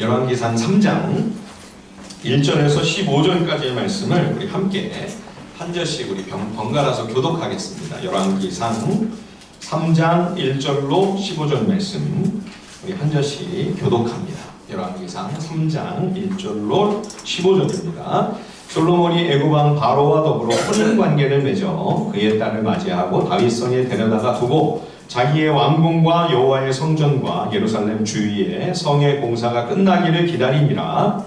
열왕기상 3장 1절에서 15절까지의 말씀을 우리 함께 한 절씩 우리 번갈아서 교독하겠습니다. 열왕기상 3장 1절로 15절 말씀 우리 한 절씩 교독합니다. 열왕기상 3장 1절로 15절입니다. 솔로몬이 애굽왕 바로와 더불어 혼인 관계를 맺어 그의 딸을 맞이하고 다윗성에 데려다가 두고 자기의 왕궁과 여호와의 성전과 예루살렘 주위에 성의 공사가 끝나기를 기다리니라.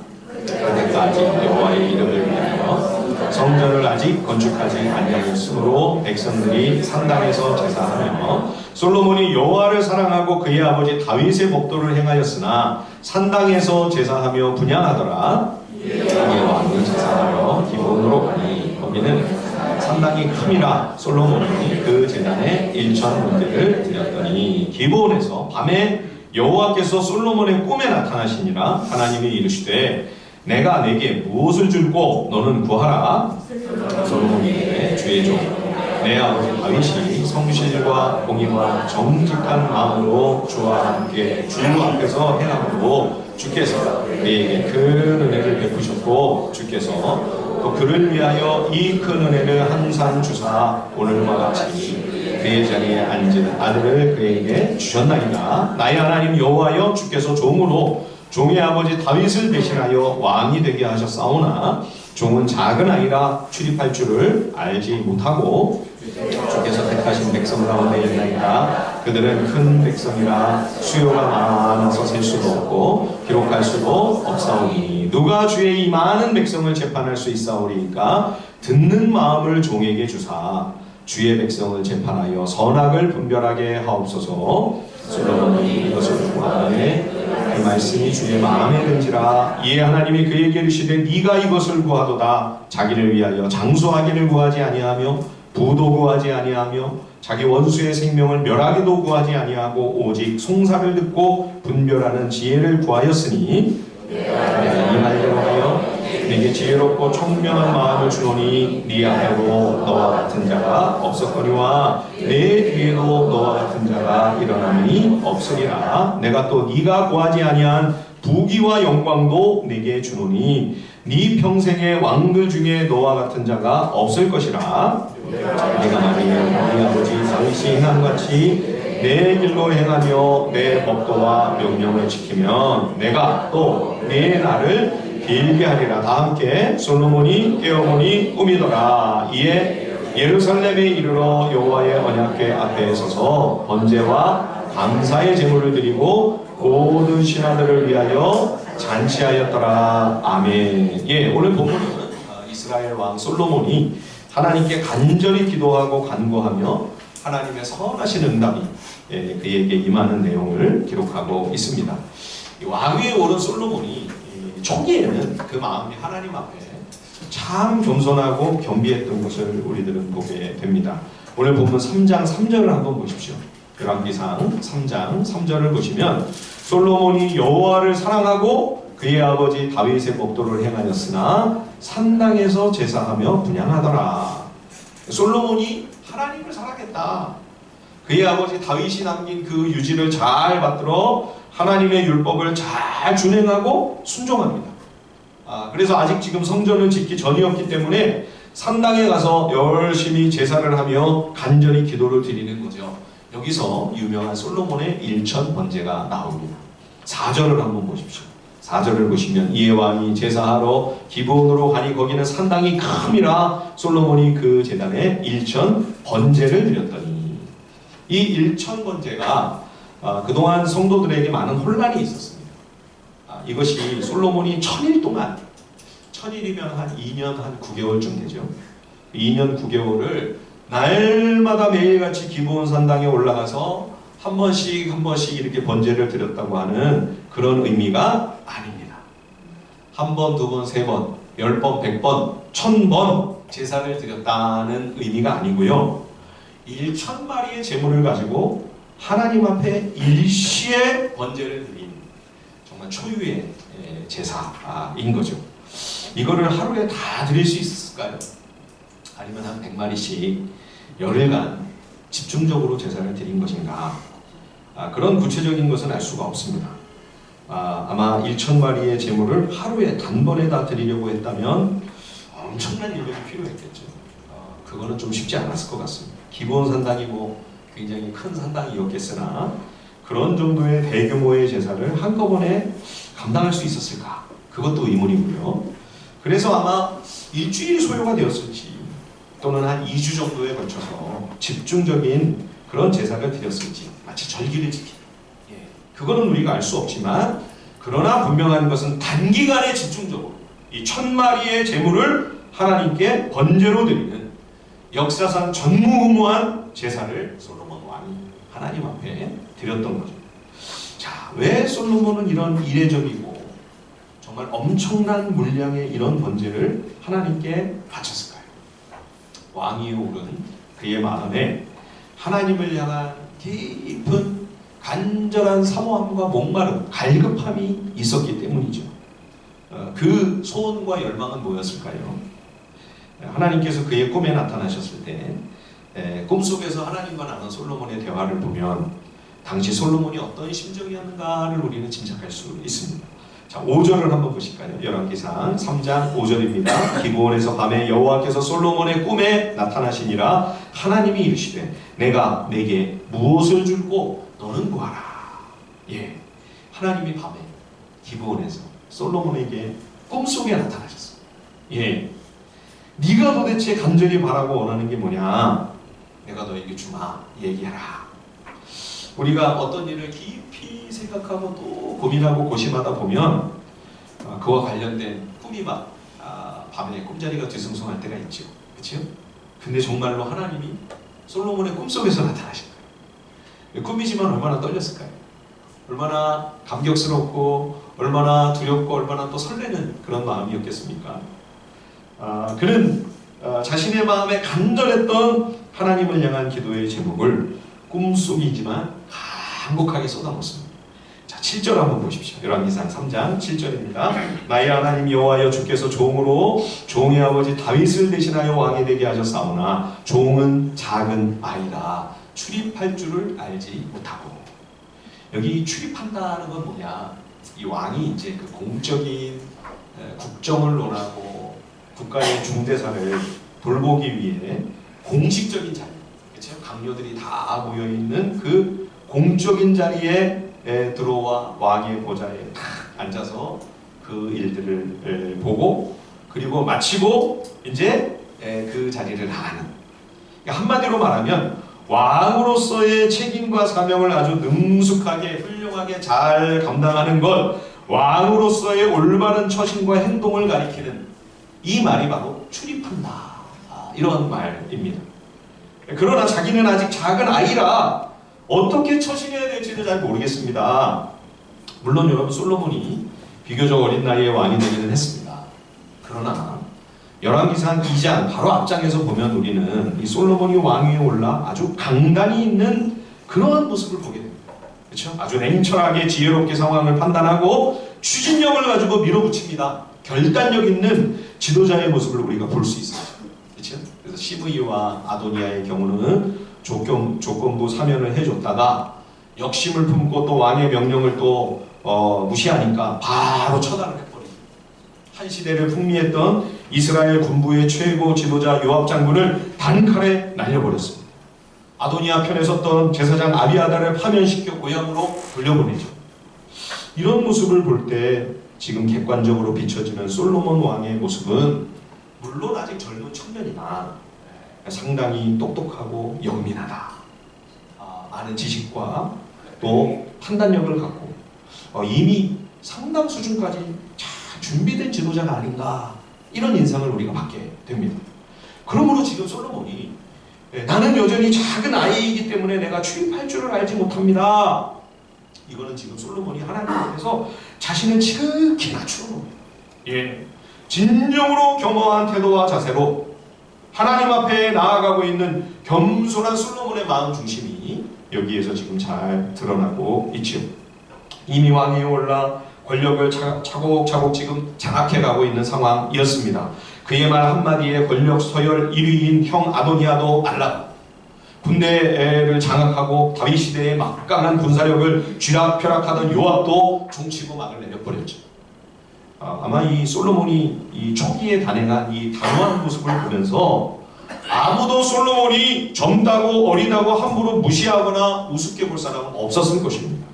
그때까지 여호와의 이름을 위하여 성전을 아직 건축하지 아니하였으므로 백성들이 산당에서 제사하며 솔로몬이 여호와를 사랑하고 그의 아버지 다윗의 법도를 행하였으나 산당에서 제사하며 분향하더라. 그의 왕을 제사하러 기본으로 가니 거기는 산당이 큼이라 솔로몬이 그 제단에 1,000번제를 드렸더니 기브온에서 밤에 여호와께서 솔로몬의 꿈에 나타나시니라. 하나님이 이르시되 내가 내게 무엇을 줄고 너는 구하라. 솔로몬이 이르되 주의 종 내 아버지 다윗이 성실과 공의와 정직한 마음으로 주와 함께 주 앞에서 행하고 주께서 그에게 큰 은혜를 베푸셨고 주께서 또 그를 위하여 이 큰 은혜를 항상 주사 오늘과 같이 그의 자리에 앉은 아들을 그에게 주셨나이다. 나의 하나님 여호와여 주께서 종으로 종의 아버지 다윗을 대신하여 왕이 되게 하셨사오나 종은 작은 아이라 출입할 줄을 알지 못하고 주께서 택하신 백성 가운데 있나이다. 그들은 큰 백성이라 수요가 많아서 셀 수도 없고 기록할 수도 없사오니 누가 주의 이 많은 백성을 재판할 수 있사오리이까. 듣는 마음을 종에게 주사 주의 백성을 재판하여 선악을 분별하게 하옵소서. 솔로몬이 이것을 구하되 그 말씀이 주의 마음에 든지라. 이에 하나님이 그에게 이르시되 네가 이것을 구하도다. 자기를 위하여 장수하기를 구하지 아니하며 부도 구하지 아니하며 자기 원수의 생명을 멸하기도 구하지 아니하고 오직 송사를 듣고 분별하는 지혜를 구하였으니 내가 이 말대로 하여 내게 지혜롭고 총명한 마음을 주노니 네 앞에도 너와 같은 자가 없었거니와 내 뒤에도 너와 같은 자가 일어나니 없으리라. 내가 또 네가 구하지 아니한 부귀와 영광도 내게 주노니 네 평생의 왕들 중에 너와 같은 자가 없을 것이라. 내가 만일 네 아버지 다윗이 행함같이 내 길로 행하며 내 법도와 명령을 지키면 내가 또 내 날을 길게 하리라. 다 함께 솔로몬이 깨어보니 꿈이더라. 이에 예루살렘에 이르러 여호와의 언약궤 앞에 서서 번제와 감사의 제물을 드리고 모든 신하들을 위하여 잔치하였더라. 아멘. 예, 오늘 본문은 이스라엘 왕 솔로몬이 하나님께 간절히 기도하고 간구하며 하나님의 선하신 응답이 그에게 임하는 내용을 기록하고 있습니다. 왕위에 오른 솔로몬이 초기에는 그 마음이 하나님 앞에 참 겸손하고 겸비했던 것을 우리들은 보게 됩니다. 오늘 본문 3장 3절을 한번 보십시오. 열왕기상 3장 3절을 보시면 솔로몬이 여호와를 사랑하고 그의 아버지 다윗의 법도를 행하였으나 산당에서 제사하며 분향하더라. 솔로몬이 하나님을 사랑했다. 그의 아버지 다윗이 남긴 그 유지를 잘 받들어 하나님의 율법을 잘 준행하고 순종합니다. 그래서 아직 지금 성전을 짓기 전이었기 때문에 산당에 가서 열심히 제사를 하며 간절히 기도를 드리는 거죠. 여기서 유명한 솔로몬의 1,000번제가 나옵니다. 4절을 한번 보십시오. 4절을 보시면 이에 왕이 제사하러 기브온으로 가니 거기는 산당이 큼이라 솔로몬이 그 제단에 1,000번제를 드렸더니 이 1,000번제가 그동안 성도들에게 많은 혼란이 있었습니다. 이것이 솔로몬이 1000일 동안 1000일이면 한 2년 한 9개월쯤 되죠. 2년 9개월을 날마다 매일같이 기브온 산당에 올라가서 한 번씩 이렇게 번제를 드렸다고 하는 그런 의미가 아닙니다. 한 번, 두 번, 세 번, 10번, 100번, 1000번 제사를 드렸다는 의미가 아니고요. 1,000마리의 제물을 가지고 하나님 앞에 일시에 번제를 드린 정말 초유의 제사인 거죠. 이거를 하루에 다 드릴 수 있을까요? 아니면 한 100마리씩 열흘간 집중적으로 제사를 드린 것인가? 그런 구체적인 것은 알 수가 없습니다. 아마 1,000마리의 제물을 하루에 단번에 다 드리려고 했다면 엄청난 인력이 필요했겠죠. 그거는 좀 쉽지 않았을 것 같습니다. 기본 산당이 굉장히 큰 산당이었겠으나 그런 정도의 대규모의 제사를 한꺼번에 감당할 수 있었을까? 그것도 의문이고요. 그래서 아마 일주일 소요가 되었을지 또는 한 2주 정도에 걸쳐서 집중적인 그런 제사를 드렸을지, 마치 절기를 지키는, 그거는 우리가 알 수 없지만, 그러나 분명한 것은 단기간에 집중적으로 이 1,000마리의 제물을 하나님께 번제로 드리는 역사상 전무후무한 제사를 솔로몬 왕이 하나님 앞에 드렸던 거죠. 자, 왜 솔로몬은 이런 이례적이고 정말 엄청난 물량의 이런 번제를 하나님께 바쳤을까요? 왕이 오른 그의 마음에 하나님을 향한 깊은 간절한 사모함과 목마름, 갈급함이 있었기 때문이죠. 그 소원과 열망은 뭐였을까요? 하나님께서 그의 꿈에 나타나셨을 때 꿈속에서 하나님과 나눈 솔로몬의 대화를 보면 당시 솔로몬이 어떤 심정이었는가를 우리는 짐작할 수 있습니다. 자, 5절을 한번 보실까요? 열왕기상 3장 5절입니다. 기브온에서 밤에 여호와께서 솔로몬의 꿈에 나타나시니라. 하나님이 이르시되 내가 내게 무엇을 줄고 너는 구하라. 하나님이 밤에 기브온에서 솔로몬에게 꿈속에 나타나셨어요. 네가 도대체 간절히 바라고 원하는 게 뭐냐? 내가 너에게 주마. 얘기하라. 우리가 어떤 일을 깊이 생각하고 또 고민하고 고심하다 보면 그와 관련된 꿈이 막 밤에 꿈자리가 뒤숭숭할 때가 있죠. 그렇죠? 근데 정말로 하나님이 솔로몬의 꿈속에서 나타나신 거예요. 꿈이지만 얼마나 떨렸을까요? 얼마나 감격스럽고 얼마나 두렵고 얼마나 또 설레는 그런 마음이었겠습니까? 그는 자신의 마음에 간절했던 하나님을 향한 기도의 제목을 꿈속이지만 간곡하게 쏟아놓습니다. 자, 7절 한번 보십시오. 열왕기상 3장 7절입니다. 나의 하나님 여호와여, 주께서 종으로 종의 아버지 다윗을 대신하여 왕이 되게 하셨사오나 종은 작은 아이라 출입할 줄을 알지 못하고. 여기 출입한다는 건 뭐냐? 이 왕이 이제 그 공적인 국정을 논하고 국가의 중대사를 돌보기 위해 공식적인 자리, 그렇죠? 강요들이 다 모여 있는 그 공적인 자리에 들어와 왕의 보좌에 탁 앉아서 그 일들을 보고 그리고 마치고 이제 그 자리를 나가는. 그러니까 한마디로 말하면 왕으로서의 책임과 사명을 아주 능숙하게 훌륭하게 잘 감당하는 것, 왕으로서의 올바른 처신과 행동을 가리키는 이 말이 바로 출입한다, 이런 말입니다. 그러나 자기는 아직 작은 아이라 어떻게 처신해야 될지는 잘 모르겠습니다. 물론 여러분, 솔로몬이 비교적 어린 나이에 왕이 되기는 했습니다. 그러나 열왕기상 2장 바로 앞장에서 보면 우리는 이 솔로몬이 왕위에 올라 아주 강단이 있는 그러한 모습을 보게 됩니다. 그렇죠? 아주 냉철하게 지혜롭게 상황을 판단하고 추진력을 가지고 밀어붙입니다. 결단력 있는 지도자의 모습을 우리가 볼 수 있어요. 그렇죠? 그래서 시브이와 아도니아의 경우는 조건부 사면을 해줬다가 역심을 품고 또 왕의 명령을 또 무시하니까 바로 처단을 해버립니다. 한 시대를 풍미했던 이스라엘 군부의 최고 지도자 요압 장군을 단칼에 날려버렸습니다. 아도니아 편에 섰던 제사장 아비아다를 파면시켜 고향으로 돌려보내죠. 이런 모습을 볼 때 지금 객관적으로 비춰지는 솔로몬 왕의 모습은 물론 아직 젊은 청년이나 상당히 똑똑하고 영민하다. 많은 지식과 또 판단력을 갖고 이미 상당 수준까지 잘 준비된 지도자가 아닌가, 이런 인상을 우리가 받게 됩니다. 그러므로 지금 솔로몬이 나는 여전히 작은 아이이기 때문에 내가 출입할 줄을 알지 못합니다. 이거는 지금 솔로몬이 하나님 앞에서 자신을 지극히 낮추는 겁니다. 진정으로 겸허한 태도와 자세로 하나님 앞에 나아가고 있는 겸손한 솔로몬의 마음 중심이 여기에서 지금 잘 드러나고 있죠. 이미 왕위에 올라 권력을 차곡차곡 지금 장악해가고 있는 상황이었습니다. 그의 말 한마디에 권력 서열 1위인 형 아도니아도 날라가고 군대를 장악하고 다윗 시대의 막강한 군사력을 쥐락펴락하던 요압도 종치고 막을 내려버렸죠. 아마 이 솔로몬이 이 초기에 단행한 이 단호한 모습을 보면서 아무도 솔로몬이 젊다고 어리다고 함부로 무시하거나 우습게 볼 사람은 없었을 것입니다.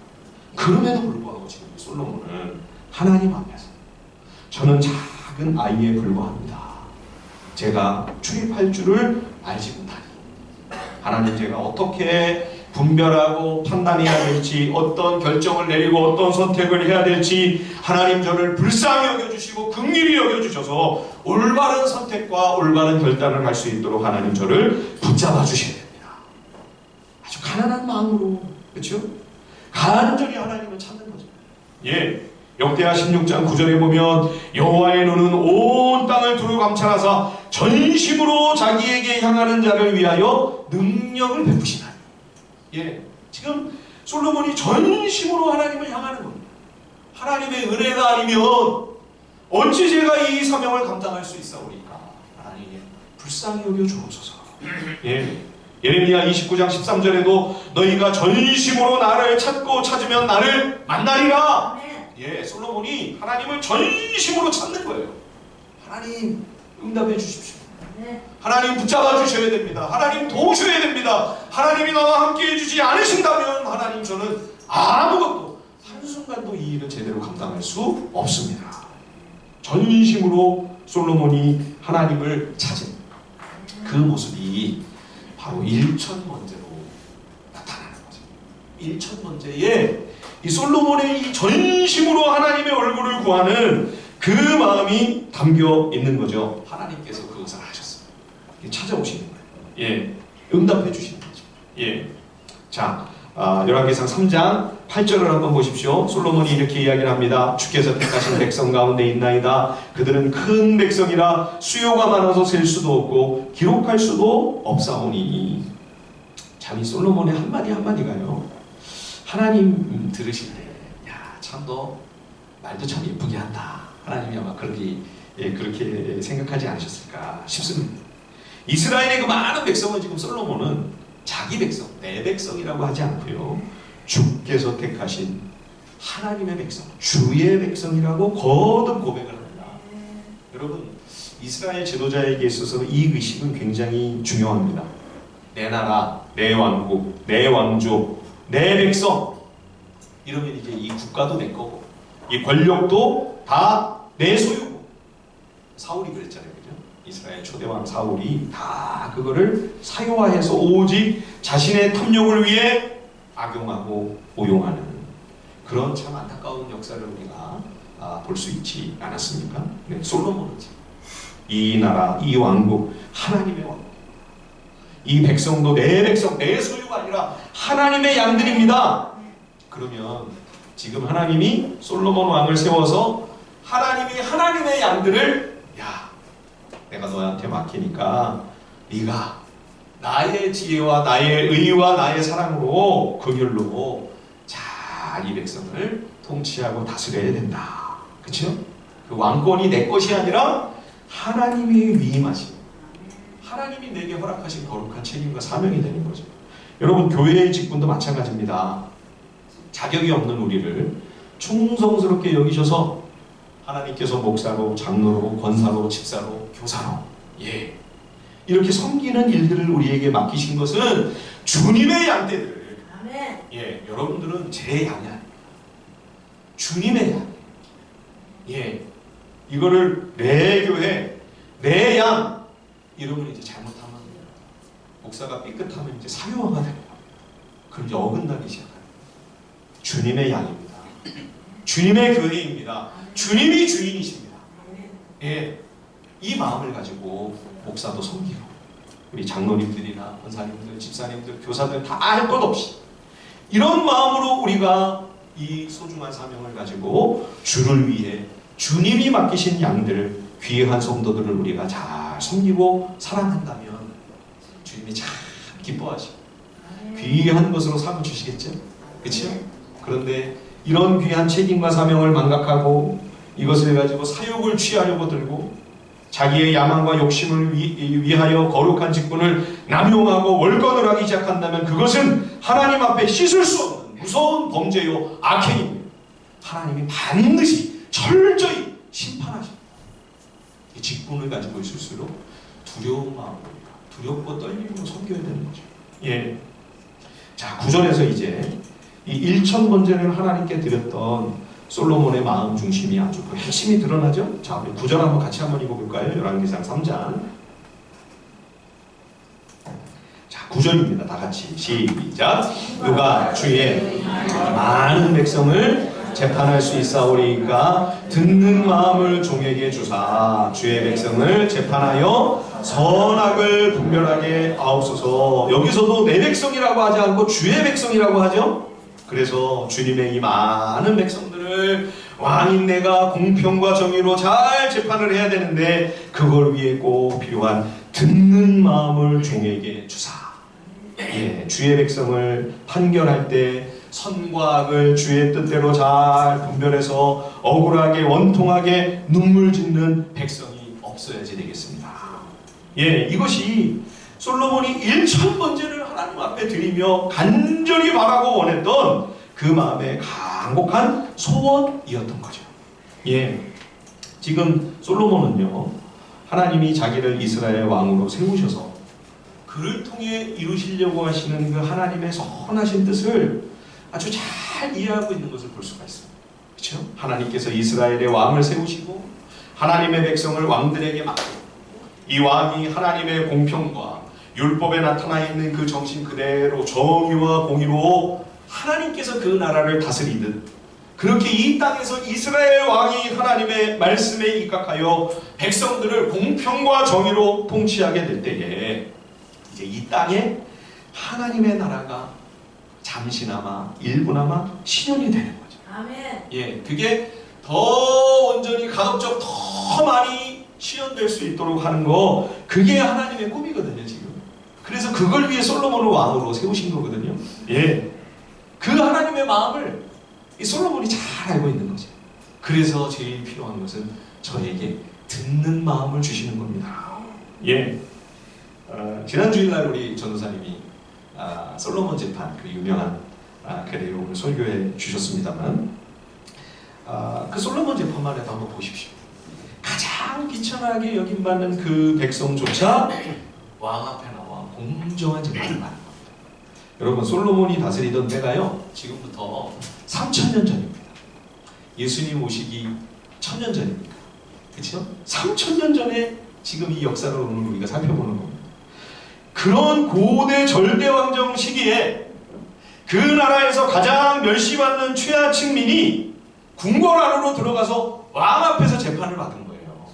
그럼에도 불구하고 지금 솔로몬은 하나님 앞에서 저는 작은 아이에 불과합니다. 제가 출입할 줄을 알지 못하니 하나님, 제가 어떻게 분별하고 판단해야 될지, 어떤 결정을 내리고 어떤 선택을 해야 될지 하나님 저를 불쌍히 여겨주시고 긍휼히 여겨주셔서 올바른 선택과 올바른 결단을 할 수 있도록 하나님 저를 붙잡아 주셔야 됩니다. 아주 가난한 마음으로, 그렇죠? 간절히 하나님을 찾는 거죠. 예, 역대하 16장 9절에 보면 여호와의 눈은 온 땅을 두루 감찰하사 전심으로 자기에게 향하는 자를 위하여 능력을 베푸시나니. 예, 지금 솔로몬이 전심으로 하나님을 향하는 겁니다. 하나님의 은혜가 아니면 어찌 제가 이 사명을 감당할 수 있사오리까. 하나님 불쌍히 여겨 주옵소서. 예, 예레미야 29장 13절에도 너희가 전심으로 나를 찾고 찾으면 나를 만나리라. 예, 솔로몬이 하나님을 전심으로 찾는 거예요. 하나님 응답해 주십시오. 하나님 붙잡아 주셔야 됩니다. 하나님 도우셔야 됩니다. 하나님이 나와 함께 해주지 않으신다면 하나님 저는 아무것도 한순간도 이 일을 제대로 감당할 수 없습니다. 전심으로 솔로몬이 하나님을 찾은 그 모습이 바로 일천번제로 나타나는 거죠. 일천번제에 이 솔로몬의 이 전심으로 하나님의 얼굴을 구하는 그 마음이 담겨 있는 거죠. 하나님께서 그것을 하셨어요. 찾아오시는 거예요. 예, 응답해 주시는 거죠. 예, 자, 열왕기상 3장 8절을 한번 보십시오. 솔로몬이 이렇게 이야기를 합니다. 주께서 택하신 백성 가운데 있나이다. 그들은 큰 백성이라 수요가 많아서 셀 수도 없고 기록할 수도 없사오니. 참 이 솔로몬의 한마디 한마디가요, 하나님 들으실 때, 야, 참 너 말도 참 예쁘게 한다. 하나님이 아마 그렇게 생각하지 않으셨을까 싶습니다. 이스라엘의 그 많은 백성은 지금 솔로몬은 자기 백성, 내 백성이라고 하지 않고요, 주께서 택하신 하나님의 백성, 주의 백성이라고 거듭 고백을 합니다. 여러분, 이스라엘 지도자에게 있어서 이 의식은 굉장히 중요합니다. 내 나라, 내 왕국, 내 왕족, 내 백성, 이러면 이제 이 국가도 내 거고 이 권력도 다 내 소유고. 사울이 그랬잖아요, 그죠? 이스라엘 초대왕 사울이 다 그거를 사유화해서 오직 자신의 탐욕을 위해 악용하고 오용하는 그런 참 안타까운 역사를 우리가 볼 수 있지 않았습니까? 네, 솔로몬은 이 나라, 이 왕국, 하나님의 왕국, 이 백성도 내 백성, 내 소유가 아니라 하나님의 양들입니다. 그러면 지금 하나님이 솔로몬 왕을 세워서 하나님이 하나님의 양들을, 야, 내가 너한테 맡기니까 네가 나의 지혜와 나의 의와 나의 사랑으로 그 길로 잘 이 백성을 통치하고 다스려야 된다. 그렇죠? 그 왕권이 내 것이 아니라 하나님이 위임하신, 하나님이 내게 허락하신 거룩한 책임과 사명이 되는 거죠. 여러분, 교회의 직분도 마찬가지입니다. 자격이 없는 우리를 충성스럽게 여기셔서 하나님께서 목사로, 장로로, 권사로, 집사로, 교사로, 예, 이렇게 섬기는 일들을 우리에게 맡기신 것은 주님의 양떼들. 아멘. 예, 여러분들은 제 양이 아닙니다. 주님의 양. 예, 이거를 내 교회, 내 양, 이러면 이제 잘못하면 목사가 삐끗하면 이제 사유화가 됩니다. 그럼 이제 어긋나기 시작합니다. 주님의 양입니다. 주님의 교회입니다. 주님이 주인이십니다. 예, 이 마음을 가지고 목사도 섬기고 우리 장로님들이나 권사님들, 집사님들, 교사들 다 할 것 없이 이런 마음으로 우리가 이 소중한 사명을 가지고 주를 위해 주님이 맡기신 양들, 귀한 성도들을 우리가 잘 섬기고 사랑한다면 주님이 참 기뻐하시고 귀한 것으로 삼아주시겠죠? 그렇죠? 그런데 이런 귀한 책임과 사명을 망각하고 이것을 가지고 사욕을 취하려고 들고 자기의 야망과 욕심을 위하여 거룩한 직분을 남용하고 월권을 하기 시작한다면 그것은 하나님 앞에 씻을 수 없는 무서운 범죄요 악행입니다. 하나님이 반드시 철저히 심판하십니다. 이 직분을 가지고 있을수록 두려운 마음으로 두렵고 떨림으로 섬겨야 되는 거죠. 예. 자, 9절에서 이제 이 1000번제를 하나님께 드렸던 솔로몬의 마음 중심이 아주 그 핵심이 드러나죠. 자, 우리 9절 한번 같이 한번 읽어볼까요? 열왕기상 3장. 자, 9절입니다. 다 같이 시작. 누가 주의 많은 백성을 재판할 수 있사오리이까 듣는 마음을 종에게 주사 주의 백성을 재판하여 선악을 분별하게 하옵소서. 여기서도 내 백성이라고 하지 않고 주의 백성이라고 하죠. 그래서 주님의 이 많은 백성들을 왕인 내가 공평과 정의로 잘 재판을 해야 되는데 그걸 위해 꼭 필요한 듣는 마음을 종에게 주사. 예, 주의 백성을 판결할 때 선과 악을 주의 뜻대로 잘 분별해서 억울하게 원통하게 눈물 짓는 백성이 없어야지 되겠습니다. 예, 이것이 솔로몬이 1000번제를 하나님 앞에 드리며 간절히 바라고 원했던 그 마음의 간곡한 소원이었던 거죠. 예, 지금 솔로몬은요, 하나님이 자기를 이스라엘 왕으로 세우셔서 그를 통해 이루시려고 하시는 그 하나님의 선하신 뜻을 아주 잘 이해하고 있는 것을 볼 수가 있습니다. 그렇죠? 하나님께서 이스라엘의 왕을 세우시고 하나님의 백성을 왕들에게 맡기고 이 왕이 하나님의 공평과 율법에 나타나 있는 그 정신 그대로 정의와 공의로 하나님께서 그 나라를 다스리듯 그렇게 이 땅에서 이스라엘 왕이 하나님의 말씀에 입각하여 백성들을 공평과 정의로 통치하게 될 때에 이제 이 땅에 하나님의 나라가 잠시나마 일부나마 실현이 되는 거죠. 아멘. 예, 그게 더 온전히 가급적 더 많이 실현될 수 있도록 하는 거, 그게 하나님의 꿈이거든요, 지금. 그래서 그걸 위해 솔로몬을 왕으로 세우신 거거든요. 예, 그 하나님의 마음을 이 솔로몬이 잘 알고 있는 거죠. 그래서 제일 필요한 것은 저에게 듣는 마음을 주시는 겁니다. 예, 지난 주일날 우리 전도사님이 솔로몬 재판, 그 유명한 그 내용을 설교해 주셨습니다만, 그 솔로몬 재판만 해도 한번 보십시오. 가장 비천하게 여김받는 그 백성조차 왕 앞에 나와 공정한 재판을 받는 겁니다. 여러분, 솔로몬이 다스리던 때가요, 지금부터 3000년 전입니다. 예수님 오시기 1000년 전입니까? 그렇죠? 3000년 전에 지금 이 역사를 오늘 우리가 살펴보는 겁니다. 그런 고대 절대왕정 시기에 그 나라에서 가장 멸시받는 최하층민이 궁궐 안으로 들어가서 왕 앞에서 재판을 받은 거예요.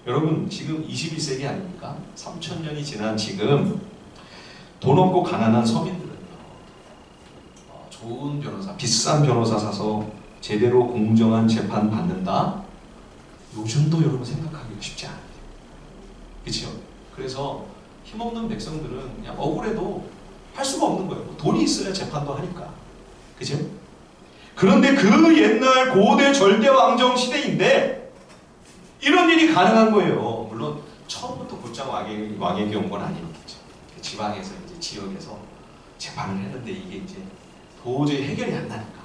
여러분, 지금 21세기 아닙니까? 3000년이 지난 지금 돈 없고 가난한 서민들은요, 좋은 변호사, 비싼 변호사 사서 제대로 공정한 재판 받는다? 요즘도 여러분 생각하기가 쉽지 않아요. 그렇죠? 그래서 힘없는 백성들은 그냥 억울해도 할 수가 없는 거예요. 돈이 있어야 재판도 하니까. 그죠? 그런데 그 옛날 고대 절대왕정 시대인데 이런 일이 가능한 거예요. 물론 처음부터 곧장 왕에게 온 건 아니겠죠. 지방에서 이제 지역에서 재판을 했는데 이게 이제 도저히 해결이 안 나니까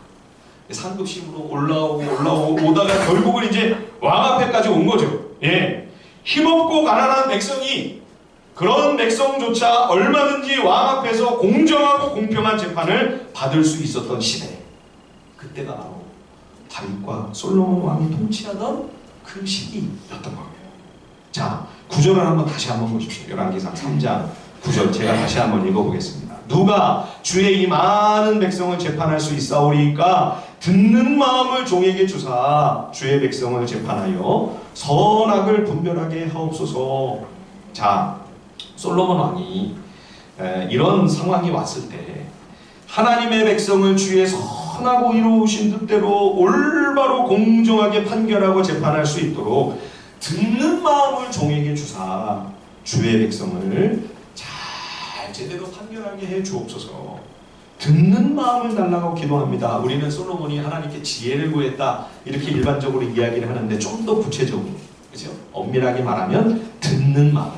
상급심으로 올라오다가 결국은 이제 왕 앞에까지 온 거죠. 예, 힘없고 가난한 백성이, 그런 백성조차 얼마든지 왕 앞에서 공정하고 공평한 재판을 받을 수 있었던 시대, 그때가 바로 다윗과 솔로몬 왕이 통치하던 그 시기였던 거예요. 자, 9절을 한번 다시 한번 보십시오. 열왕기상 3장 9절 제가 다시 한번 읽어보겠습니다. 누가 주의 이 많은 백성을 재판할 수 있사오리이까 듣는 마음을 종에게 주사 주의 백성을 재판하여 선악을 분별하게 하옵소서. 자, 솔로몬 왕이 이런 상황이 왔을 때 하나님의 백성을 주의 선하고 이루신 뜻대로 올바로 공정하게 판결하고 재판할 수 있도록 듣는 마음을 종에게 주사 주의 백성을 잘 제대로 판결하게 해 주옵소서. 듣는 마음을 달라고 기도합니다. 우리는 솔로몬이 하나님께 지혜를 구했다 이렇게 일반적으로 이야기를 하는데 좀 더 구체적으로, 그죠? 엄밀하게 말하면 듣는 마음.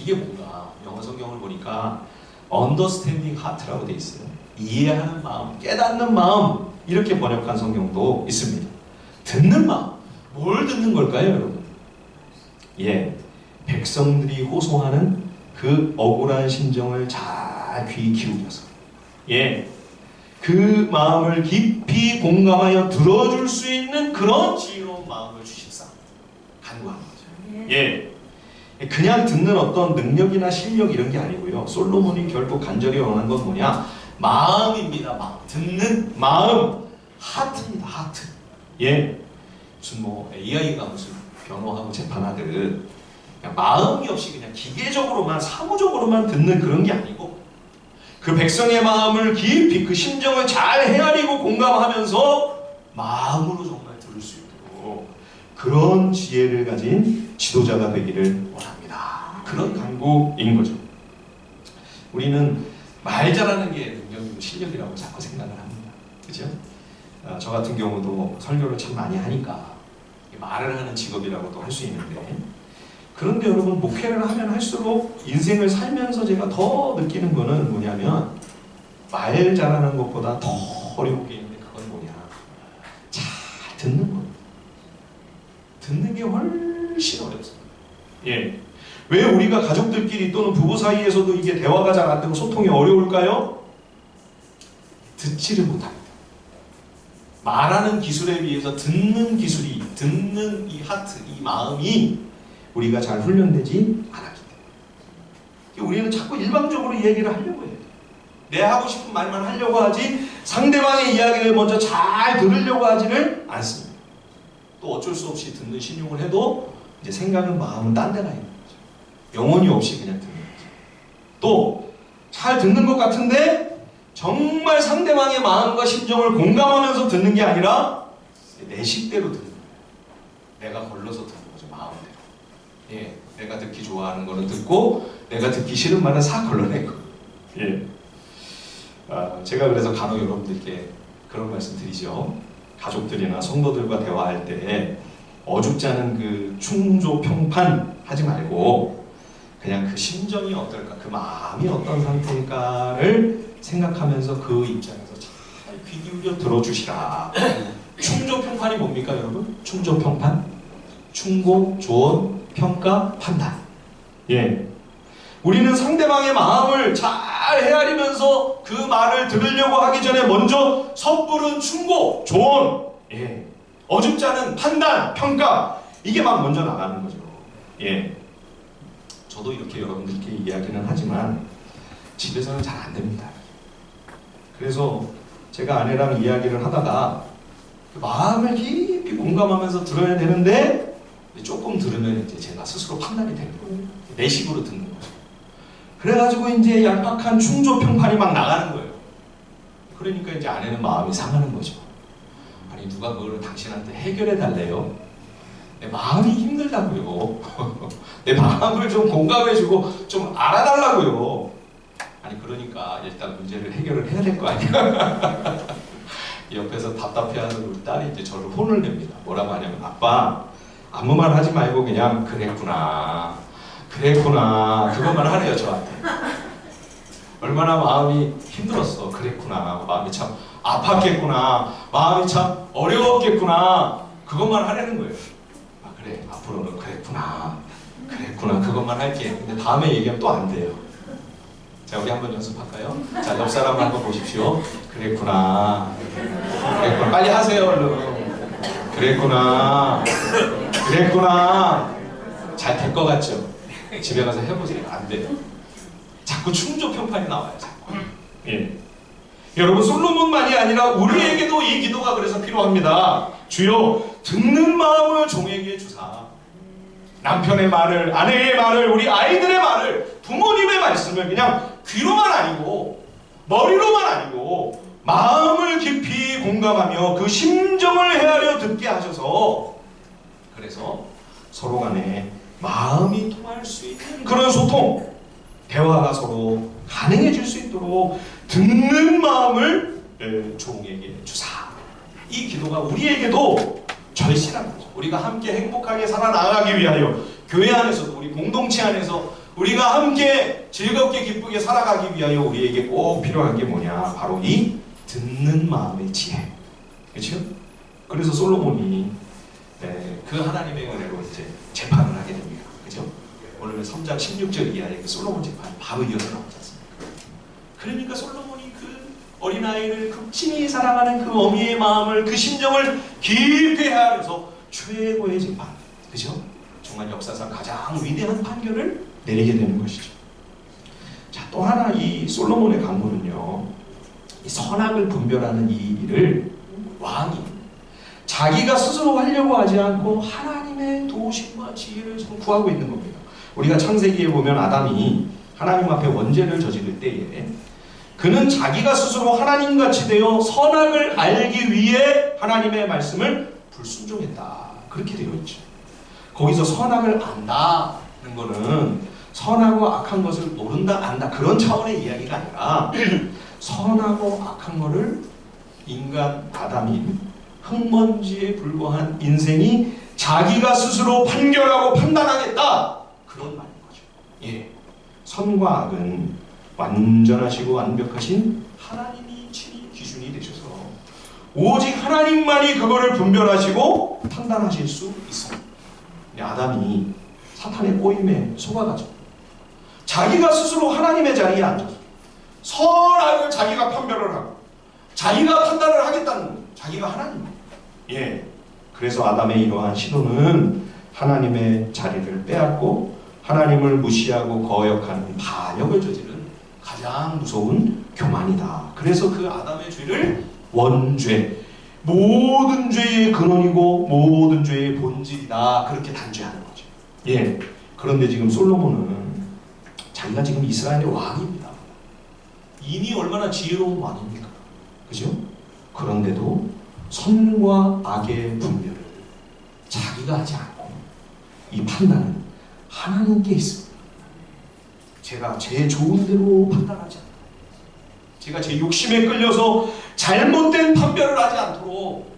이게 뭔가 영어 성경을 보니까 understanding heart라고 돼 있어요. 이해하는 마음, 깨닫는 마음, 이렇게 번역한 성경도 있습니다. 듣는 마음. 뭘 듣는 걸까요, 여러분? 예, 백성들이 호소하는 그 억울한 심정을 잘 귀 기울여서, 예, 그 마음을 깊이 공감하여 들어줄 수 있는 그런 지혜로운 마음을 주십사. 간구하는 거죠. 예, 그냥 듣는 어떤 능력이나 실력 이런 게 아니고요. 솔로몬이 결국 간절히 원하는 건 뭐냐? 마음입니다. 마음. 듣는 마음. 하트입니다. 하트. 예, 무슨 뭐 AI가 무슨 변호하고 재판하듯 그냥 마음이 없이 그냥 기계적으로만 사무적으로만 듣는 그런 게 아니고, 그 백성의 마음을 깊이 그 심정을 잘 헤아리고 공감하면서 마음으로 정말 들을 수 있도록 그런 지혜를 가진 지도자가 되기를 원합니다. 그런 간구인 거죠. 우리는 말 잘하는 게 능력이고 실력이라고 자꾸 생각을 합니다. 그죠? 저 같은 경우도 설교를 참 많이 하니까 말을 하는 직업이라고도 할 수 있는데, 그런데 여러분, 목회를 하면 할수록 인생을 살면서 제가 더 느끼는 거는 뭐냐면, 말 잘하는 것보다 더 어려운 게 있는데 그건 뭐냐? 잘 듣는 겁니다. 듣는 게 훨씬 어렵습니다. 예. 왜 우리가 가족들끼리 또는 부부 사이에서도 이게 대화가 잘 안 되고 소통이 어려울까요? 듣지를 못합니다. 말하는 기술에 비해서 듣는 기술이, 듣는 이 하트, 이 마음이 우리가 잘 훈련되지 않았기 때문에 우리는 자꾸 일방적으로 얘기를 하려고 해요. 내 하고 싶은 말만 하려고 하지 상대방의 이야기를 먼저 잘 들으려고 하지를 않습니다. 또 어쩔 수 없이 듣는 신용을 해도 이제 생각은 마음은 딴 데가 있는 거죠. 영혼이 없이 그냥 듣는 거죠. 또 잘 듣는 것 같은데 정말 상대방의 마음과 심정을 공감하면서 듣는 게 아니라 내 식대로 듣는 거예요. 내가 걸러서 듣는 거죠. 마음대로. 예, 내가 듣기 좋아하는 거는 듣고 내가 듣기 싫은 말은 싹 걸러내고. 예. 제가 그래서 간혹 여러분들께 그런 말씀 드리죠. 가족들이나 성도들과 대화할 때 어줍지 않은 그 충조평판 하지 말고 그냥 그 심정이 어떨까, 그 마음이 어떤 상태일까를 생각하면서 그 입장에서 잘 귀 기울여 들어주시라. 충조평판이 뭡니까 여러분? 충조평판? 충고, 조언, 평가, 판단. 예. 우리는 상대방의 마음을 잘 헤아리면서 그 말을 들으려고 하기 전에 먼저 섣부른 충고, 조언, 예, 어줍지 않은 판단, 평가, 이게 막 먼저 나가는 거죠. 예. 저도 이렇게 여러분들께 이야기는 하지만 집에서는 잘 안 됩니다. 그래서 제가 아내랑 이야기를 하다가 마음을 깊이 공감하면서 들어야 되는데 조금 들으면 이제 제가 스스로 판단이 되는 거예요. 내식으로 듣는 거죠. 그래가지고 이제 얄팍한 충조평판이 막 나가는 거예요. 그러니까 이제 아내는 마음이 상하는 거죠. 아니 누가 그거를 당신한테 해결해 달래요? 내 마음이 힘들다고요. 내 마음을 좀 공감해주고 좀 알아달라고요. 아니 그러니까 일단 문제를 해결을 해야 될 거 아니야. 옆에서 답답해하는 우리 딸이 이제 저를 혼을 냅니다. 뭐라고 하냐면, 아빠 아무 말 하지 말고 그냥 그랬구나 그것만 하래요. 저한테. 얼마나 마음이 힘들었어. 그랬구나, 마음이 참 아팠겠구나, 마음이 참 어려웠겠구나, 그것만 하라는 거예요. 아 그래, 앞으로는 그랬구나 그것만 할게. 근데 다음에 얘기하면 또 안 돼요. 자, 우리 한번 연습할까요? 자, 옆 사람 한번 보십시오. 그랬구나. 빨리 하세요, 얼른. 그랬구나. 잘 될 것 같죠? 집에 가서 해보세요. 안 돼요. 자꾸 충조평판이 나와요. 자꾸. 예. 여러분, 솔로몬만이 아니라 우리에게도 이 기도가 그래서 필요합니다. 주여, 듣는 마음을 종에게 주사. 남편의 말을, 아내의 말을, 우리 아이들의 말을, 부모님의 말씀을 그냥 귀로만 아니고 머리로만 아니고 마음을 깊이 공감하며 그 심정을 헤아려 듣게 하셔서, 그래서 서로 간에 마음이 통할 수 있는 그런 소통, 대화가 서로 가능해질 수 있도록 듣는 마음을 종에게 주사. 이 기도가 우리에게도 절실한 거죠. 우리가 함께 행복하게 살아나가기 위하여 교회 안에서도 우리 공동체 안에서 우리가 함께 즐겁게 기쁘게 살아가기 위하여 우리에게 꼭 필요한 게 뭐냐? 바로 이 듣는 마음의 지혜. 그렇죠? 그래서 솔로몬이 그 하나님의 은혜로 이제 재판을 하게 됩니다. 그렇죠? 오늘 3장 16절 이하의 그 솔로몬 재판 바로 이어서 나오지 않습니까? 그러니까 솔로몬이 그 어린아이를 극진히 사랑하는 그 어미의 마음을, 그 심정을 깊이 헤아려서 최고의 재판, 그죠? 정말 역사상 가장 위대한 판결을 내리게 되는 것이죠. 자, 또 하나 이 솔로몬의 강구는요, 이 선악을 분별하는 이 일을 왕이 자기가 스스로 하려고 하지 않고 하나님의 도우심과 지혜를 구하고 있는 겁니다. 우리가 창세기에 보면 아담이 하나님 앞에 원죄를 저지를 때에 그는 자기가 스스로 하나님같이 되어 선악을 알기 위해 하나님의 말씀을 불순종했다. 그렇게 되어 있죠. 거기서 선악을 안다는 거는 선하고 악한 것을 모른다, 안다 그런 차원의 이야기가 아니라 선하고 악한 것을 인간 아담인 흙먼지에 불과한 인생이 자기가 스스로 판결하고 판단하겠다, 그런 말인 거죠. 예, 선과 악은 완전하시고 완벽하신 하나님이 친히 기준이 되셔서 오직 하나님만이 그거를 분별하시고 판단하실 수 있습니다. 아담이 사탄의 꼬임에 속아가지고 자기가 스스로 하나님의 자리에 앉아서 선악을 자기가 판별을 하고 자기가 판단을 하겠다는 거예요. 자기가 하나님. 예. 그래서 아담의 이러한 시도는 하나님의 자리를 빼앗고 하나님을 무시하고 거역하는 반역을 저지른 가장 무서운 교만이다. 그래서 그 아담의 죄를 원죄, 모든 죄의 근원이고 모든 죄의 본질이다, 그렇게 단죄하는 거죠. 예. 그런데 지금 솔로몬은 자기가 지금 이스라엘의 왕입니다. 이미 얼마나 지혜로운 왕입니까? 그죠? 그런데도 선과 악의 분별을 자기가 하지 않고 이 판단은 하나님께 있습니다. 제가 제 좋은 대로 판단하지 않고 제가 제 욕심에 끌려서 잘못된 판별을 하지 않도록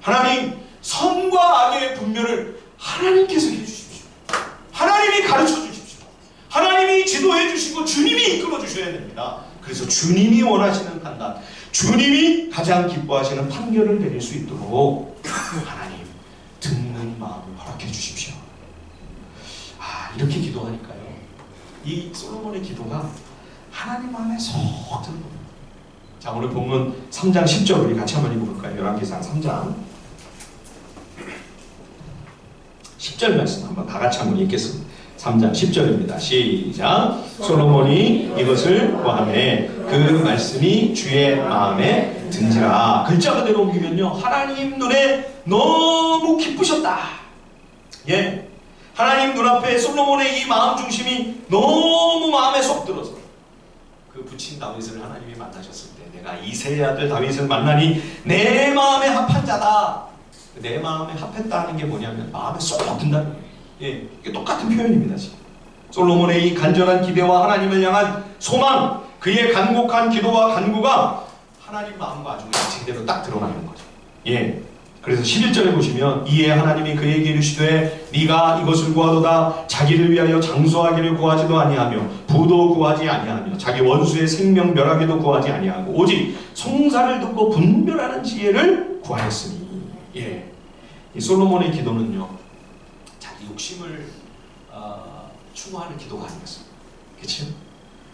하나님, 선과 악의 분별을 하나님께서 해주십시오. 하나님이 가르쳐 주십시오. 하나님이 지도해 주시고 주님이 이끌어 주셔야 됩니다. 그래서 주님이 원하시는 판단, 주님이 가장 기뻐하시는 판결을 내릴 수 있도록 하나님 듣는 마음을 허락해 주십시오. 이렇게 기도하니까요, 이 솔로몬의 기도가 하나님 마음에 쏙 드는 겁니다. 자, 오늘 본문 3장 10절 우리 같이 한번 읽어볼까요? 열왕기상 3장 10절 말씀 한번 다 같이 한번 읽겠습니다. 3장 10절입니다. 시작. 솔로몬이 이것을 구하매 그 말씀이 주의 마음에 든지라. 글자 그대로 옮기면요, 하나님 눈에 너무 기쁘셨다. 예, 하나님 눈앞에 솔로몬의 이 마음 중심이 너무 마음에 쏙 들어서 그 부친 다윗을 하나님이 만나셨을 때 내가 이새의 아들 다윗을 만나니 내 마음에 합한 자다. 내 마음에 합했다는 게 뭐냐면 마음에 쏙 든다는 거예요. 예, 이게 똑같은 표현입니다. 지금 솔로몬의 이 간절한 기대와 하나님을 향한 소망, 그의 간곡한 기도와 간구가 하나님 마음과 아주 제대로 딱 드러나는 거죠. 예, 그래서 11절에 보시면 이에 하나님이 그에게 이르시되 네가 이것을 구하도다. 자기를 위하여 장수하기를 구하지도 아니하며 부도 구하지 아니하며 자기 원수의 생명 멸하기도 구하지 아니하고 오직 송사를 듣고 분별하는 지혜를 구하였으니. 예, 이 솔로몬의 기도는요, 자기 욕심을 추구하는 기도가 아니었습니다. 그렇죠?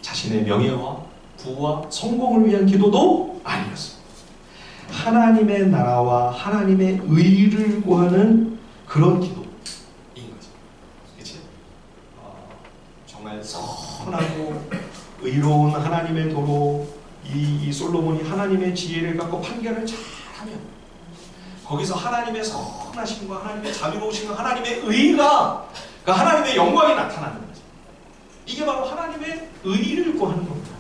자신의 명예와 부와 성공을 위한 기도도 아니었습니다. 하나님의 나라와 하나님의 의를 구하는 그런 기도인 거죠. 그렇죠? 정말 선하고 의로운 하나님의 도로, 이 솔로몬이 하나님의 지혜를 갖고 판결을 잘하면 거기서 하나님의 선하심과 하나님의 자비로우심과 하나님의 의가, 그러니까 하나님의 영광이 나타나는 거죠. 이게 바로 하나님의 의를 구하는 겁니다.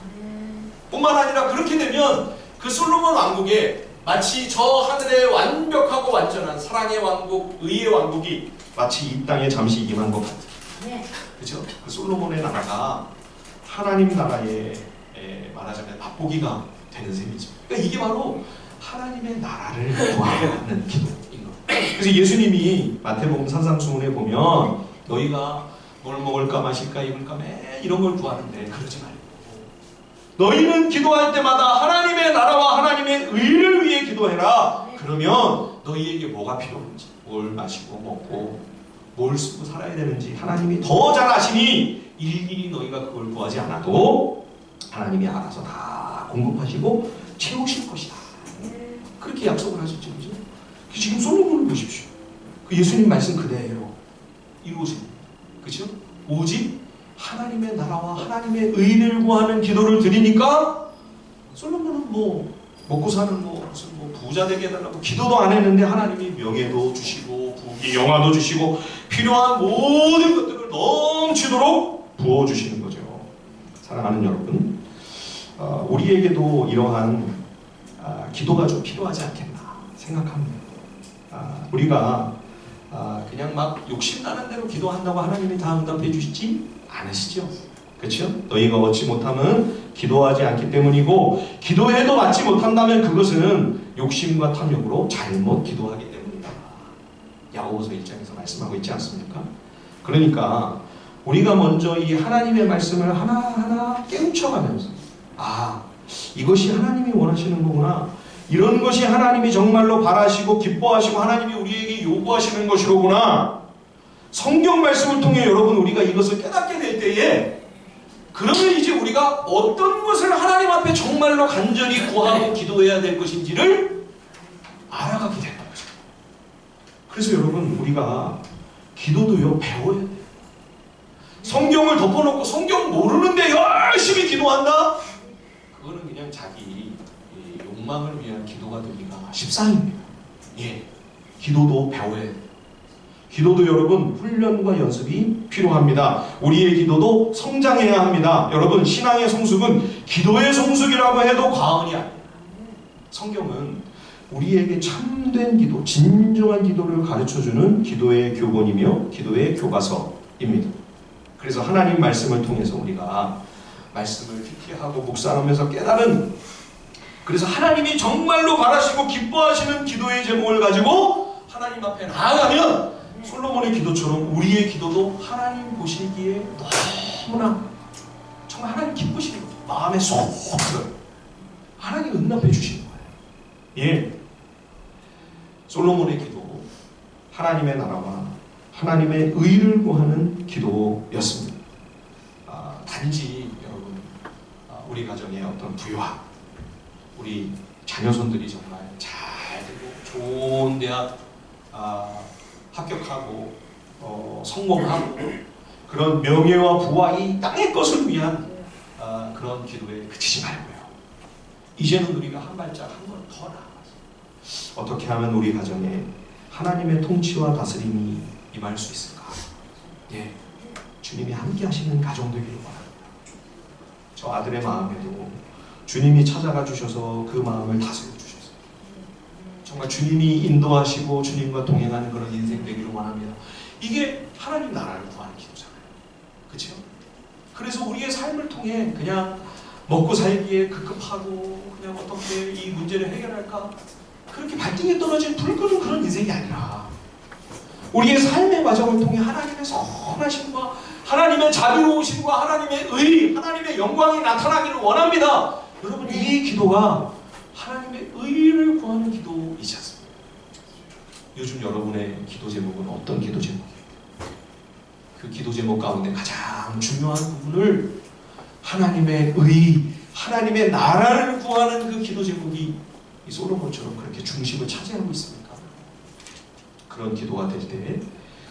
뿐만 아니라 그렇게 되면 그 솔로몬 왕국에 마치 저 하늘의 완벽하고 완전한 사랑의 왕국, 의의 왕국이 마치 이 땅에 잠시 임한 것 같아요. 그렇죠? 그 솔로몬의 나라가 하나님 나라에 말하자면 맛보기가 되는 셈이죠. 그러니까 이게 바로 하나님의 나라를 구하는 기도인 겁니다. 그래서 예수님이 마태복음 산상수훈에 보면 너희가 뭘 먹을까 마실까 입을까 매 이런 걸 구하는데 그러지 말고 너희는 기도할 때마다 하나님의 나라와 하나님의 의를 위해 기도해라. 그러면 너희에게 뭐가 필요한지, 뭘 마시고 먹고 뭘 쓰고 살아야 되는지 하나님이 더 잘 아시니 일일이 너희가 그걸 구하지 않아도 하나님이 알아서 다 공급하시고 채우실 것이다. 그렇게 약속을 하셨죠. 그죠? 지금 솔로몬을 보십시오. 그 예수님 말씀 그대로 이루어집니다. 그죠? 오직 하나님의 나라와 하나님의 의를 구하는 기도를 드리니까 솔로몬은 뭐 먹고 사는 무슨 부자 되게 해달라고 기도도 안 했는데 하나님이 명예도 주시고 부귀 영화도 주시고 필요한 모든 것들을 넘치도록 부어주시는 거죠. 사랑하는 여러분, 우리에게도 이러한 기도가 좀 필요하지 않겠나 생각합니다. 우리가 그냥 막 욕심나는 대로 기도한다고 하나님이 다 응답해 주시지 않으시죠? 그렇죠? 너희가 얻지 못하면 기도하지 않기 때문이고 기도해도 받지 못한다면 그것은 욕심과 탐욕으로 잘못 기도하기 때문이다. 야고보서 1장에서 말씀하고 있지 않습니까? 그러니까 우리가 먼저 이 하나님의 말씀을 하나하나 깨우쳐가면서 이것이 하나님이 원하시는 거구나. 이런 것이 하나님이 정말로 바라시고 기뻐하시고 하나님이 우리에게 요구하시는 것이로구나. 성경 말씀을 통해 여러분 우리가 이것을 깨닫게 될 때에 그러면 이제 우리가 어떤 것을 하나님 앞에 정말로 간절히 구하고 기도해야 될 것인지를 알아가게 되는 거죠. 그래서 여러분 우리가 기도도요 배워야 돼요. 성경을 덮어놓고 성경 모르는데 열심히 기도한다? 그거는 그냥 자기 욕망을 위한 기도가 되기가 십상입니다. 예, 기도도 배워야 돼요. 기도도 여러분 훈련과 연습이 필요합니다. 우리의 기도도 성장해야 합니다. 여러분 신앙의 성숙은 기도의 성숙이라고 해도 과언이 아닙니다. 성경은 우리에게 참된 기도, 진정한 기도를 가르쳐주는 기도의 교본이며 기도의 교과서입니다. 그래서 하나님 말씀을 통해서 우리가 말씀을 기피하고 묵상하면서 깨달은 그래서 하나님이 정말로 바라시고 기뻐하시는 기도의 제목을 가지고 하나님 앞에 나아가면 솔로몬의 기도처럼 우리의 기도도 하나님 보시기에 너무나 정말 하나님 기쁘시는 거예요. 마음에 쏙 들어요. 하나님 응답해 주시는 거예요. 예, 솔로몬의 기도 하나님의 나라와 하나님의 의를 구하는 기도였습니다. 단지 여러분 우리 가정의 어떤 부유함, 우리 자녀손들이 정말 잘 되고 좋은 대학 합격하고 성공하고 그런 명예와 부와 이 땅의 것을 위한 그런 기도에 그치지 말고요. 이제는 우리가 한 발짝 한 번 더 나아가서 어떻게 하면 우리 가정에 하나님의 통치와 다스림이 임할 수 있을까? 예, 주님이 함께 하시는 가정 되기를 바랍니다. 저 아들의 마음에도 주님이 찾아가 주셔서 그 마음을 다스려 주셔서 정말 주님이 인도하시고 주님과 동행하는 그런 인생 되기를 원합니다. 이게 하나님 나라를 구하는 기도잖아요. 그렇죠? 그래서 우리의 삶을 통해 그냥 먹고 살기에 급급하고 그냥 어떻게 이 문제를 해결할까? 그렇게 발등에 떨어진 불 끄는 그런 인생이 아니라 우리의 삶의 과정을 통해 하나님의 선하심과 하나님의 자비로우심과 하나님의 의, 하나님의 영광이 나타나기를 원합니다. 여러분 이 기도가 하나님의 의를 구하는 기도이지 않습니까? 요즘 여러분의 기도 제목은 어떤 기도 제목이에요? 그 기도 제목 가운데 가장 중요한 부분을 하나님의 의, 하나님의 나라를 구하는 그 기도 제목이 이 솔로몬처럼 그렇게 중심을 차지하고 있습니까? 그런 기도가 될 때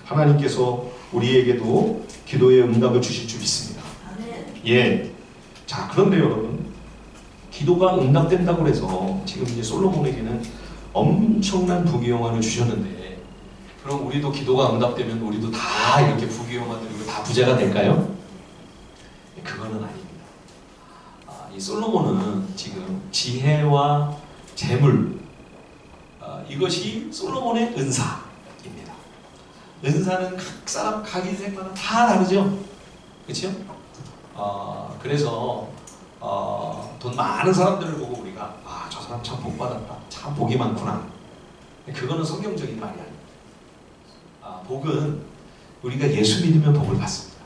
하나님께서 우리에게도 기도의 응답을 주실 줄 믿습니다. 예. 자, 그런데 여러분 기도가 응답된다고 해서 지금 이제 솔로몬에게는 엄청난 부귀영화를 주셨는데 그럼 우리도 기도가 응답되면 우리도 다 이렇게 부귀영화 누리고 다 부자가 될까요? 그거는 아닙니다. 이 솔로몬은 지금 지혜와 재물 이것이 솔로몬의 은사입니다. 은사는 각 사람 각 인생마다 다 다르죠. 그렇죠? 그래서 돈 많은 사람들을 보고 우리가 저 사람 참 복 받았다, 참 복이 많구나. 그거는 성경적인 말이 아닙니다. 복은 우리가 예수 믿으면 복을 받습니다.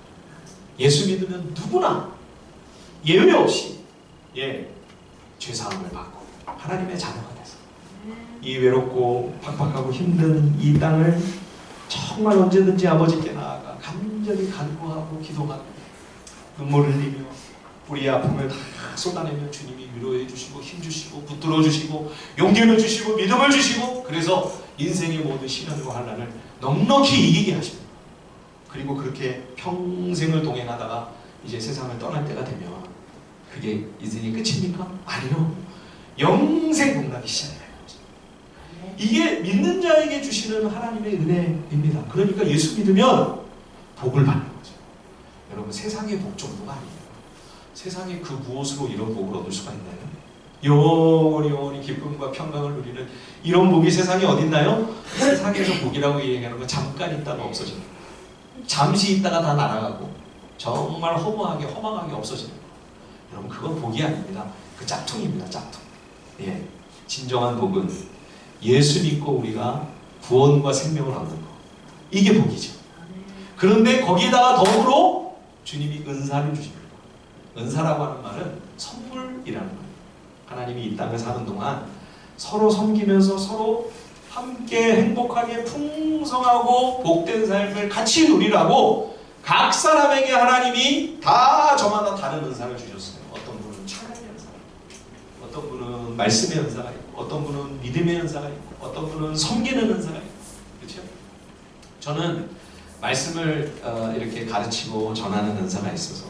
예수 믿으면 누구나 예외 없이 죄사함을 받고 하나님의 자녀가 돼서 이 외롭고 팍팍하고 힘든 이 땅을 정말 언제든지 아버지께 나아가 간절히 간구하고 기도하고 눈물을 흘리며 우리의 아픔을 다 쏟아내며 주님이 위로해 주시고 힘 주시고 붙들어 주시고 용기를 주시고 믿음을 주시고 그래서 인생의 모든 시련과 환난을 넉넉히 이기게 하십니다. 그리고 그렇게 평생을 동행하다가 이제 세상을 떠날 때가 되면 그게 인생의 끝입니까? 아니요. 영생 복락이 시작돼요. 이게 믿는 자에게 주시는 하나님의 은혜입니다. 그러니까 예수 믿으면 복을 받는 거죠. 여러분 세상의 복 정도가 아니에요. 세상에 그 무엇으로 이런 복을 얻을 수가 있나요? 영원히 기쁨과 평강을 누리는 이런 복이 세상에 어디 있나요? 세상에서 복이라고 얘기하는 건 잠깐 있다가 없어집니다. 잠시 있다가 다 날아가고 정말 허무하게 허망하게 없어집니다. 여러분 그건 복이 아닙니다. 그 짝퉁입니다. 짝퉁. 진정한 복은 예수 믿고 우리가 구원과 생명을 얻는 것. 이게 복이죠. 그런데 거기에다가 더불어 주님이 은사를 주십니다. 은사라고 하는 말은 선물이라는 거예요. 하나님이 이 땅을 사는 동안 서로 섬기면서 서로 함께 행복하게 풍성하고 복된 삶을 같이 누리라고 각 사람에게 하나님이 다 저마다 다른 은사를 주셨어요. 어떤 분은 찬양의 은사가 있고 어떤 분은 말씀의 은사가 있고 어떤 분은 믿음의 은사가 있고 어떤 분은 섬기는 은사가 있고 그렇죠? 저는 말씀을 이렇게 가르치고 전하는 은사가 있어서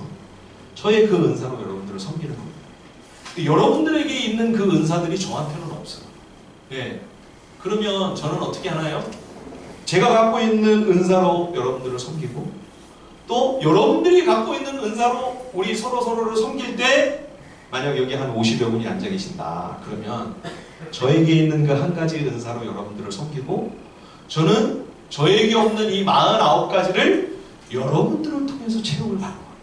저의 그 은사로 여러분들을 섬기는 겁니다. 여러분들에게 있는 그 은사들이 저한테는 없어요. 그러면 저는 어떻게 하나요? 제가 갖고 있는 은사로 여러분들을 섬기고 또 여러분들이 갖고 있는 은사로 우리 서로를 섬길 때 만약 여기 한 50여 분이 앉아 계신다. 그러면 저에게 있는 그 한 가지 은사로 여러분들을 섬기고 저는 저에게 없는 이 49가지를 여러분들을 통해서 채용을 받는 거예요.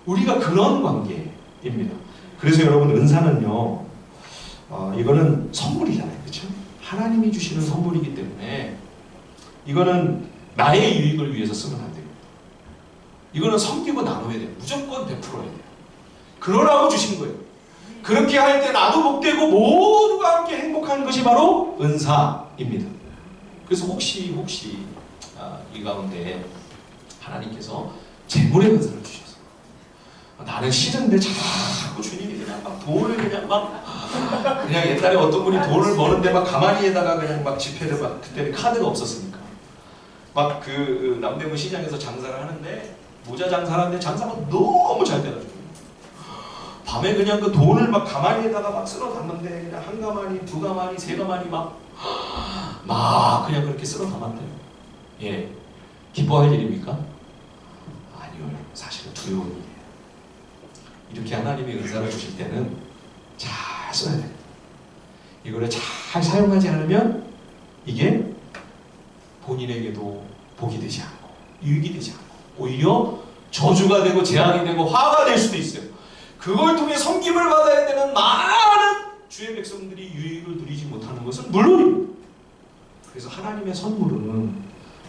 우리가 그런 관계입니다. 그래서 여러분 은사는요. 이거는 선물이잖아요. 그렇죠? 하나님이 주시는 선물이기 때문에 이거는 나의 유익을 위해서 쓰면 안 됩니다. 이거는 섬기고 나눠야 돼요. 무조건 베풀어야 돼요. 그러라고 주신 거예요. 그렇게 할 때 나도 복되고 모두가 함께 행복한 것이 바로 은사입니다. 그래서 혹시 이 가운데 하나님께서 재물의 은사를 주셔서 나는 싫은데 자꾸 주님이 그냥 막 돈을 그냥 옛날에 어떤 분이 돈을 버는데 막 가마니에다가 그냥 막 지폐를 막 그때는 카드가 없었으니까 막 그 남대문 시장에서 장사를 하는데 모자 장사를 하는데 장사가 너무 잘 돼가지고 밤에 그냥 그 돈을 막 가마니에다가 막 쓸어 담는데 그냥 한 가마니, 두 가마니, 세 가마니 막 그냥 그렇게 쓸어 담았대요. 기뻐할 일입니까? 아니요. 사실은 두려운 일이에요. 이렇게 하나님이 은사를 주실 때는 잘 써야 됩니다. 이거를 잘 사용하지 않으면 이게 본인에게도 복이 되지 않고 유익이 되지 않고 오히려 저주가 되고 재앙이 되고 화가 될 수도 있어요. 그걸 통해 섬김을 받아야 되는 많은 주의 백성들이 유익을 누리지 못하는 것은 물론입니다. 그래서 하나님의 선물은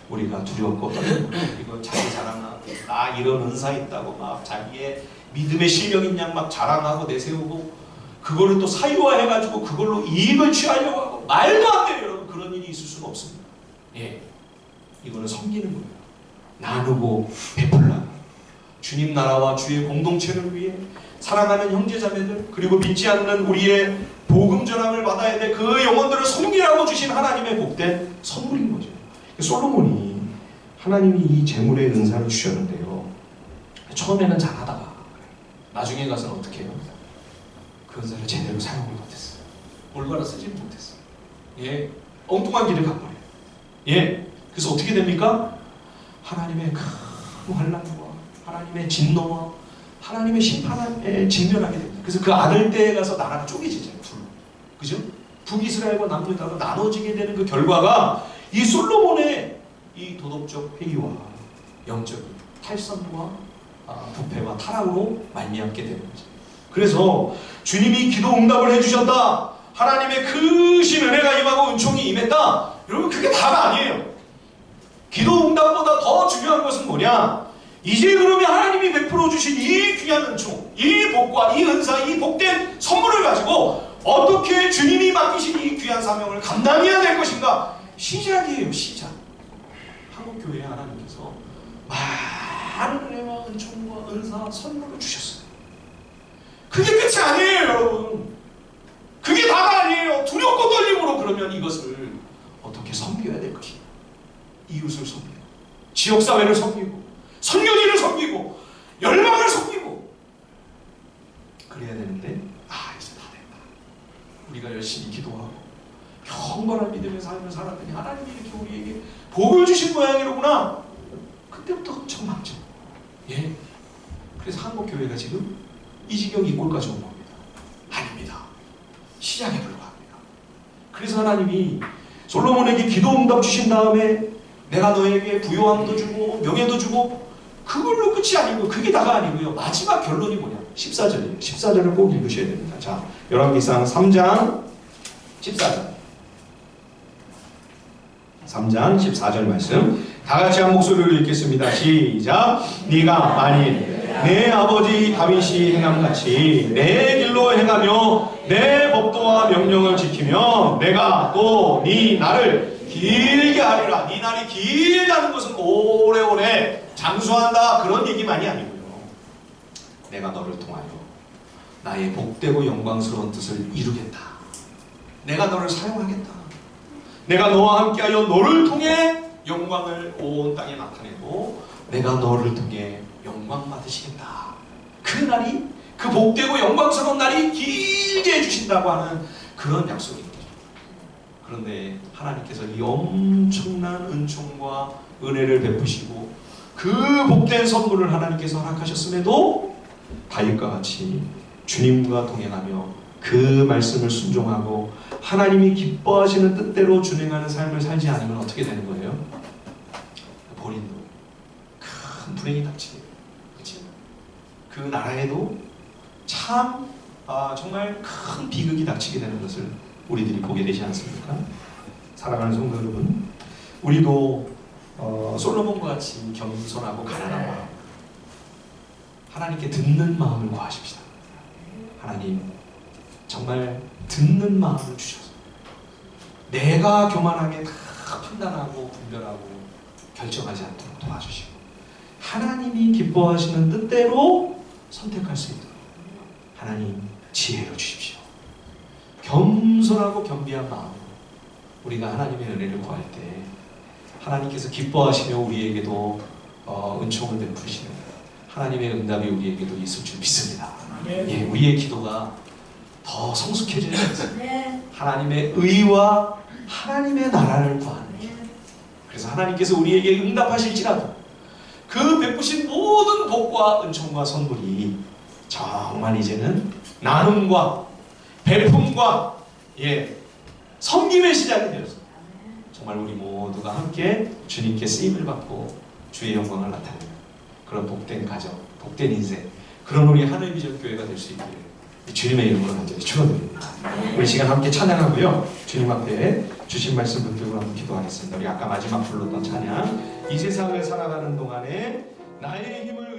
우리가 두렵고 떨리고 이거 자기 자랑하고 나 이런 은사 있다고 막 자기의 믿음의 실력인 양 막 자랑하고 내세우고 그거를 또 사유화해가지고 그걸로 이익을 취하려고 하고 말도 안 돼요. 여러분 그런 일이 있을 수가 없습니다. 이거는 섬기는 거예요. 나누고 베풀라. 주님 나라와 주의 공동체를 위해 사랑하는 형제자매들 그리고 믿지 않는 우리의 복음 전함을 받아야 돼. 그 영혼들을 섬기라고 주신 하나님의 복된 선물인 거죠. 솔로몬이 하나님이 이 재물의 은사를 주셨는데요. 처음에는 잘하다가 나중에 가서는 어떻게 해요? 그 은사를 제대로 사용을 못했어요. 올바로 쓰지를 못했어요. 엉뚱한 길을 가버려요. 그래서 어떻게 됩니까? 하나님의 큰 환난과 하나님의 진노와 하나님의 심판에 직면하게 됩니다. 그래서 그 아들 때에 가서 나라가 쪼개지잖아요. 그죠? 북이스라엘과 남유다가 나눠지게 되는 그 결과가 이 솔로몬의 이 도덕적 회의와 영적 탈선과 부패와 타락으로 말미암게 되는 거죠. 그래서 주님이 기도 응답을 해주셨다. 하나님의 크신 은혜가 임하고 은총이 임했다. 여러분 그게 다가 아니에요. 기도 응답보다 더 중요한 것은 뭐냐? 이제 그러면 하나님이 베풀어 주신 이 귀한 은총, 이 복과 이 은사, 이 복된 선물을 가지고 어떻게 주님이 맡기신 이 귀한 사명을 감당해야 될 것인가? 시작이에요, 시작. 한국교회에 하나님께서 많은 은혜와 은총과 은사, 선물을 주셨어요. 그게 끝이 아니에요, 여러분. 그게 다가 아니에요. 두렵고 떨림으로 그러면 이것을 어떻게 섬겨야 될 것이냐. 이웃을 섬기고, 지역사회를 섬기고, 선교지를 섬기고, 열방을 섬기고 그래야 되는데 이제 다 됐다. 우리가 열심히 기도하고 경건한 믿음의 삶을 살았더니 하나님이 이렇게 우리에게 복을 주신 모양이로구나. 그때부터 엄청 많죠. 예. 그래서 한국교회가 지금 이 지경 이 꼴까지 온 겁니다. 아닙니다. 시작에 불과합니다. 그래서 하나님이 솔로몬에게 기도 응답 주신 다음에 내가 너에게 부요함도 주고 명예도 주고 그걸로 끝이 아니고 그게 다가 아니고요. 마지막 결론이 뭐냐? 14절이에요. 14절을 꼭 읽으셔야 됩니다. 자, 열왕기상 3장 14절. 3장 14절 말씀 다 같이 한 목소리로 읽겠습니다. 시작. 네가 만일 내 아버지 다윗이 행함같이 내 길로 행하며 내 법도와 명령을 지키며 내가 또 네 날을 길게 하리라. 네 날이 길다는 것은 오래오래 장수한다 그런 얘기만이 아니고요. 내가 너를 통하여 나의 복되고 영광스러운 뜻을 이루겠다. 내가 너를 사용하겠다. 내가 너와 함께하여 너를 통해 영광을 온 땅에 나타내고 내가 너를 통해 영광 받으시겠다. 그 날이, 그 복되고 영광스러운 날이 길게 해주신다고 하는 그런 약속인 거죠. 그런데 하나님께서 이 엄청난 은총과 은혜를 베푸시고 그 복된 선물을 하나님께서 허락하셨음에도 다윗과 같이 주님과 동행하며 그 말씀을 순종하고 하나님이 기뻐하시는 뜻대로 준행하는 삶을 살지 않으면 어떻게 되는 거예요? 본인도 큰 불행이 닥치게 돼요. 그렇죠? 그 나라에도 참 정말 큰 비극이 닥치게 되는 것을 우리들이 보게 되지 않습니까? 사랑하는 성도 여러분, 우리도 솔로몬과 같이 겸손하고 가난한 마음, 하나님께 듣는 마음을 구하십시다. 하나님, 정말 듣는 마음을 주셔서 내가 교만하게 다 판단하고 분별하고 결정하지 않도록 도와주시고 하나님이 기뻐하시는 뜻대로 선택할 수 있도록 하나님 지혜를 주십시오. 겸손하고 겸비한 마음으로 우리가 하나님의 은혜를 구할 때 하나님께서 기뻐하시며 우리에게도 은총을 베푸시는 하나님의 응답이 우리에게도 있을 줄 믿습니다. 예, 우리의 기도가 더 성숙해지는 것은 하나님의 의와 하나님의 나라를 구하는 길. 그래서 하나님께서 우리에게 응답하실지라도 그 베푸신 모든 복과 은총과 선물이 정말 이제는 나눔과 베품과 섬김의 시작이 되어서 정말 우리 모두가 함께 주님께 쓰임을 받고 주의 영광을 나타내는 그런 복된 가정, 복된 인생, 그런 우리 하늘비전교회가 될 수 있기를 주님의 이름으로 간절히 축원드립니다. 우리 시간 함께 찬양하고요. 주님 앞에 주신 말씀 붙들고 한번 기도하겠습니다. 우리 아까 마지막 불렀던 찬양, 이 세상을 살아가는 동안에 나의 힘을